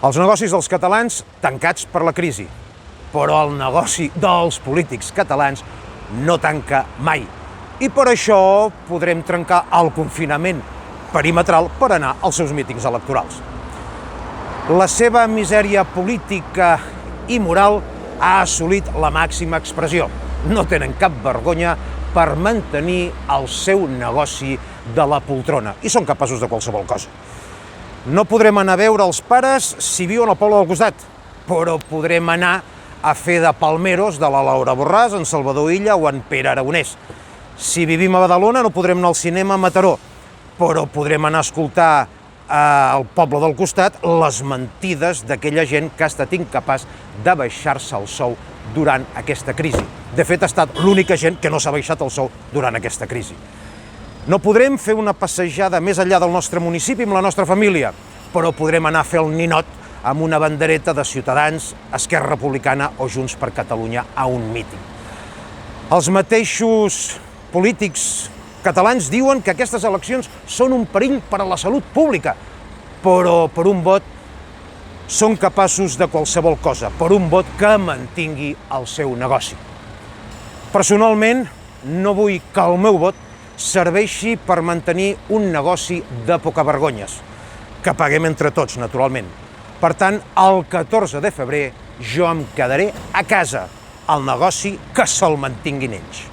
Els negocis dels catalans tancats per la crisi, però el negoci dels polítics catalans no tanca mai. I per això podrem trencar el confinament perimetral per anar als seus mítings electorals. La seva misèria política i moral ha assolit la màxima expressió. No tenen cap vergonya per mantenir el seu negoci de la poltrona i són capaços de qualsevol cosa. No podrem anar a veure els pares si viuen al poble del costat, però podrem anar a fer de palmeros de la Laura Borràs, en Salvador Illa o en Pere Aragonès. Si vivim a Badalona no podrem anar al cinema a Mataró, però podrem anar a escoltar al poble del costat les mentides d'aquella gent que ha estat incapaç de baixar-se el sou durant aquesta crisi. De fet, ha estat l'única gent que no s'ha baixat el sou durant aquesta crisi. No podrem fer una passejada més enllà del nostre municipi amb la nostra família, però podrem anar a fer el ninot amb una bandereta de Ciutadans, Esquerra Republicana o Junts per Catalunya a un míting. Els mateixos polítics catalans diuen que aquestes eleccions són un perill per a la salut pública, però per un vot són capaços de qualsevol cosa, per un vot que mantingui el seu negoci. Personalment, no vull que el meu vot serveixi per mantenir un negoci de pocavergonyes, que paguem entre tots, naturalment. Per tant, el 14 de febrer jo em quedaré a casa, el negoci que se'l mantinguin ells.